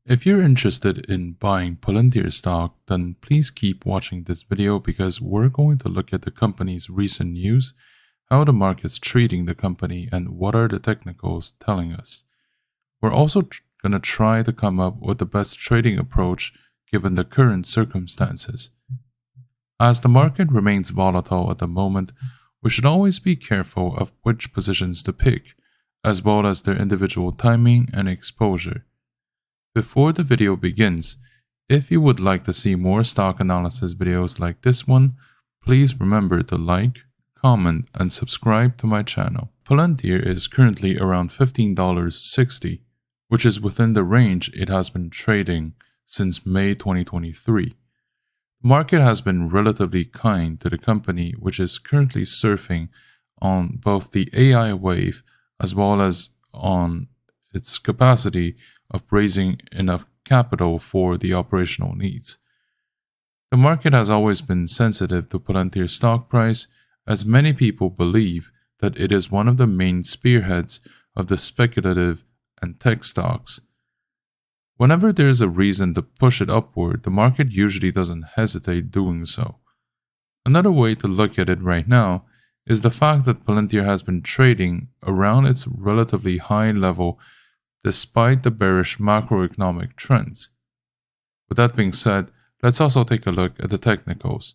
If you're interested in buying Palantir stock, then please keep watching this video because we're going to look at the company's recent news, how the market's treating the company, and what are the technicals telling us. We're also going to try to come up with the best trading approach given the current circumstances. As the market remains volatile at the moment, we should always be careful of which positions to pick, as well as their individual timing and exposure. Before the video begins, if you would like to see more stock analysis videos like this one, please remember to like, comment, and subscribe to my channel. Palantir is currently around $15.60, which is within the range it has been trading since May 2023. The market has been relatively kind to the company, which is currently surfing on both the AI wave as well as on its capacity of raising enough capital for the operational needs. The market has always been sensitive to Palantir's stock price, as many people believe that it is one of the main spearheads of the speculative and tech stocks. Whenever there is a reason to push it upward, the market usually doesn't hesitate doing so. Another way to look at it right now is the fact that Palantir has been trading around its relatively high level despite the bearish macroeconomic trends. With that being said, let's also take a look at the technicals.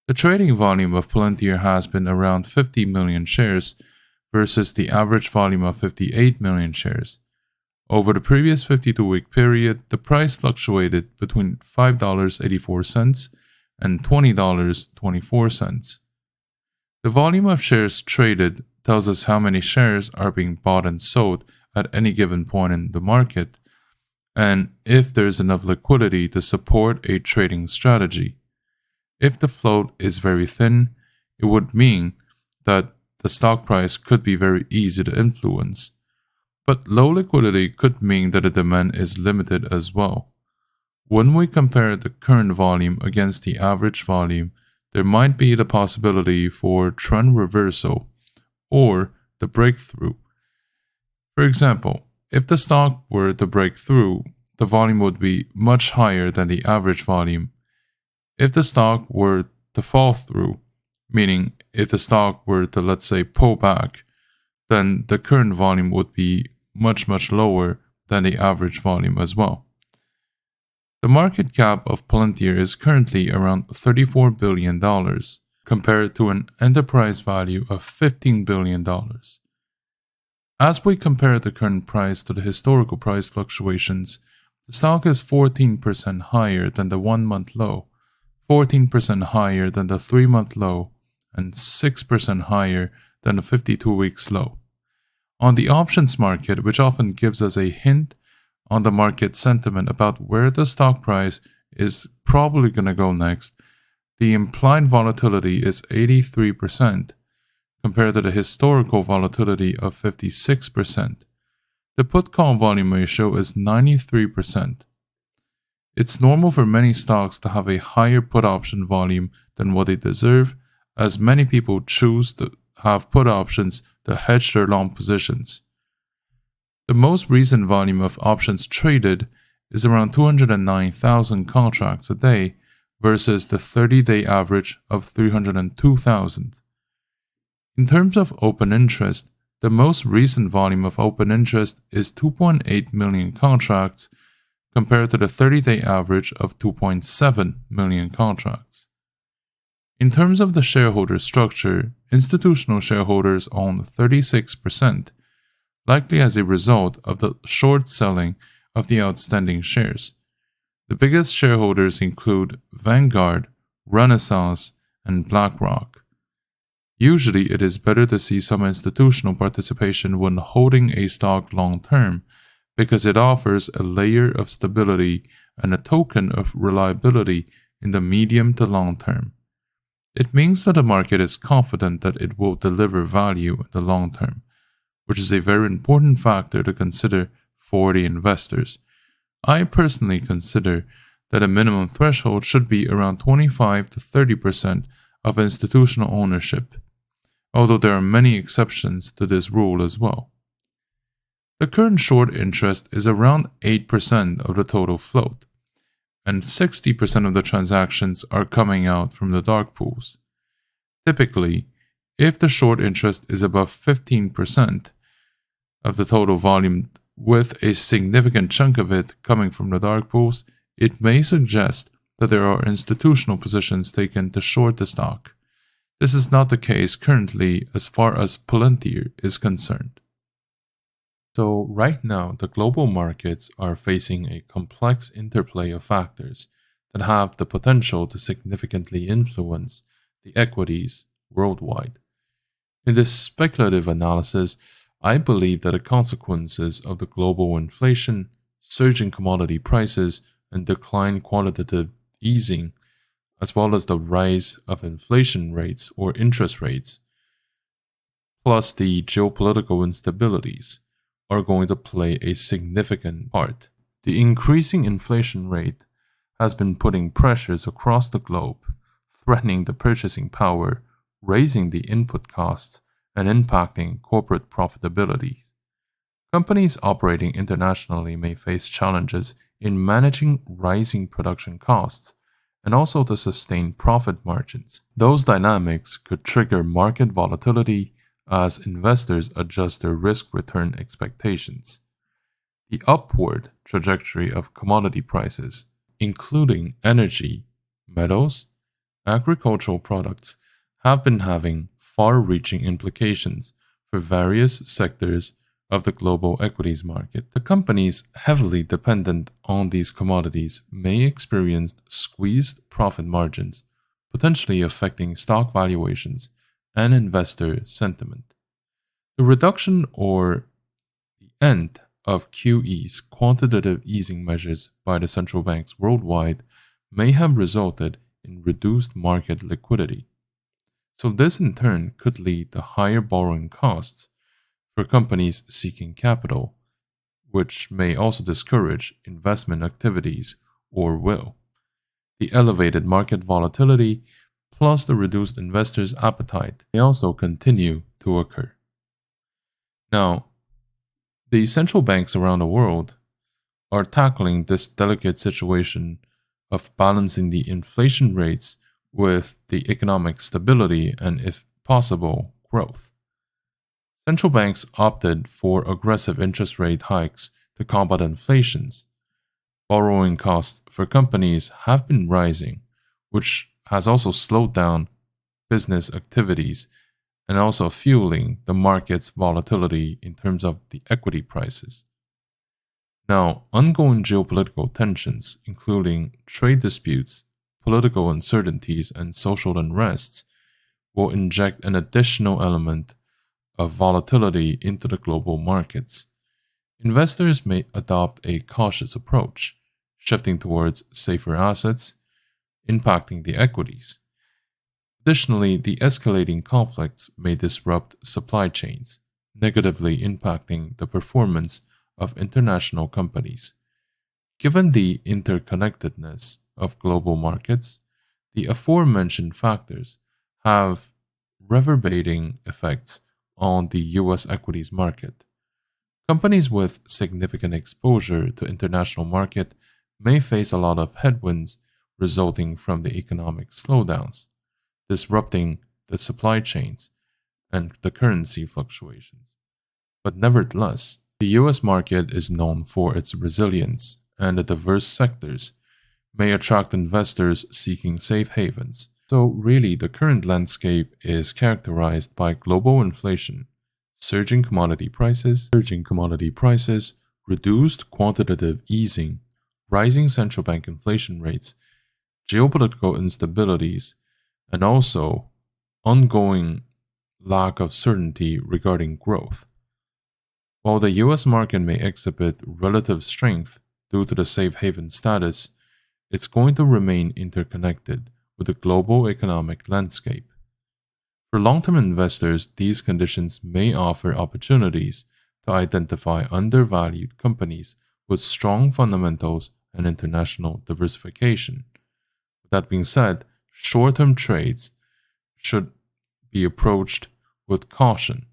The trading volume of Palantir has been around 50 million shares versus the average volume of 58 million shares. Over the previous 52-week period, the price fluctuated between $5.84 and $20.24. The volume of shares traded tells us how many shares are being bought and sold at any given point in the market, and if there is enough liquidity to support a trading strategy. If the float is very thin, it would mean that the stock price could be very easy to influence. But low liquidity could mean that the demand is limited as well. When we compare the current volume against the average volume, there might be the possibility for trend reversal or the breakthrough. For example, if the stock were to break through, the volume would be much higher than the average volume. If the stock were to fall through, meaning if the stock were to, let's say, pull back, then the current volume would be much lower than the average volume as well. The market cap of Palantir is currently around $34 billion, compared to an enterprise value of $15 billion. As we compare the current price to the historical price fluctuations, the stock is 14% higher than the 1-month low, 14% higher than the 3-month low, and 6% higher than the 52-week low. On the options market, which often gives us a hint on the market sentiment about where the stock price is probably going to go next, the implied volatility is 83%, compared to the historical volatility of 56%. The put-call volume ratio is 93%. It's normal for many stocks to have a higher put option volume than what they deserve, as many people choose to have put options to hedge their long positions. The most recent volume of options traded is around 209,000 contracts a day versus the 30-day average of 302,000. In terms of open interest, the most recent volume of open interest is 2.8 million contracts compared to the 30-day average of 2.7 million contracts. In terms of the shareholder structure, institutional shareholders own 36%, likely as a result of the short selling of the outstanding shares. The biggest shareholders include Vanguard, Renaissance, and BlackRock. Usually, it is better to see some institutional participation when holding a stock long-term because it offers a layer of stability and a token of reliability in the medium to long term. It means that the market is confident that it will deliver value in the long term, which is a very important factor to consider for the investors. I personally consider that a minimum threshold should be around 25 to 30% of institutional ownership, although there are many exceptions to this rule as well. The current short interest is around 8% of the total float, and 60% of the transactions are coming out from the dark pools. Typically, if the short interest is above 15% of the total volume, with a significant chunk of it coming from the dark pools, it may suggest that there are institutional positions taken to short the stock. This is not the case currently as far as Palantir is concerned. So right now, the global markets are facing a complex interplay of factors that have the potential to significantly influence the equities worldwide. In this speculative analysis, I believe that the consequences of the global inflation, surging commodity prices, and declined quantitative easing, as well as the rise of inflation rates or interest rates, plus the geopolitical instabilities, are going to play a significant part. The increasing inflation rate has been putting pressures across the globe, threatening the purchasing power, raising the input costs, and impacting corporate profitability. Companies operating internationally may face challenges in managing rising production costs and also to sustain profit margins. Those dynamics could trigger market volatility as investors adjust their risk-return expectations. The upward trajectory of commodity prices, including energy, metals, agricultural products, have been having far-reaching implications for various sectors of the global equities market. The companies heavily dependent on these commodities may experience squeezed profit margins, potentially affecting stock valuations and investor sentiment. The reduction or the end of QE's quantitative easing measures by the central banks worldwide may have resulted in reduced market liquidity. So this in turn could lead to higher borrowing costs for companies seeking capital, which may also discourage investment activities or will. The elevated market volatility plus the reduced investors' appetite may also continue to occur. Now, the central banks around the world are tackling this delicate situation of balancing the inflation rates with the economic stability and, if possible, growth. Central banks opted for aggressive interest rate hikes to combat inflations. Borrowing costs for companies have been rising, which has also slowed down business activities and also fueling the market's volatility in terms of the equity prices. Now, ongoing geopolitical tensions, including trade disputes, political uncertainties, and social unrests, will inject an additional element of volatility into the global markets. Investors may adopt a cautious approach, shifting towards safer assets, impacting the equities. Additionally, the escalating conflicts may disrupt supply chains, negatively impacting the performance of international companies. Given the interconnectedness of global markets, the aforementioned factors have reverberating effects on the US equities market. Companies with significant exposure to international market may face a lot of headwinds resulting from the economic slowdowns, disrupting the supply chains and the currency fluctuations. But nevertheless, the US market is known for its resilience, and the diverse sectors may attract investors seeking safe havens. So really, the current landscape is characterized by global inflation, surging commodity prices, reduced quantitative easing, rising central bank inflation rates, geopolitical instabilities, and also ongoing lack of certainty regarding growth. While the US market may exhibit relative strength due to the safe haven status, it's going to remain interconnected with the global economic landscape. For long-term investors, these conditions may offer opportunities to identify undervalued companies with strong fundamentals and international diversification. With that being said, short-term trades should be approached with caution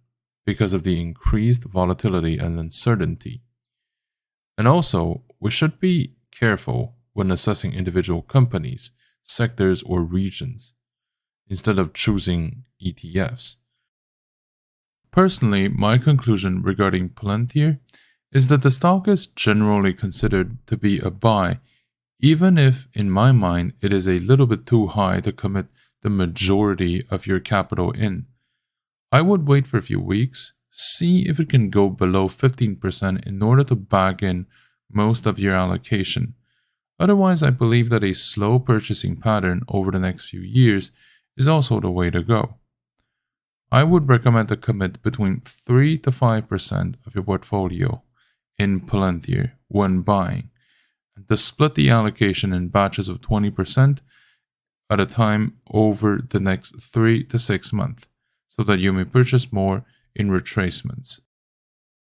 because of the increased volatility and uncertainty. And also, we should be careful when assessing individual companies, sectors, or regions, instead of choosing ETFs. Personally, my conclusion regarding Palantir is that the stock is generally considered to be a buy, even if, in my mind, it is a little bit too high to commit the majority of your capital in. I would wait for a few weeks, see if it can go below 15% in order to bag in most of your allocation. Otherwise, I believe that a slow purchasing pattern over the next few years is also the way to go. I would recommend to commit between 3 to 5% of your portfolio in Palantir when buying, and to split the allocation in batches of 20% at a time over the next 3 to 6 months, so that you may purchase more in retracements.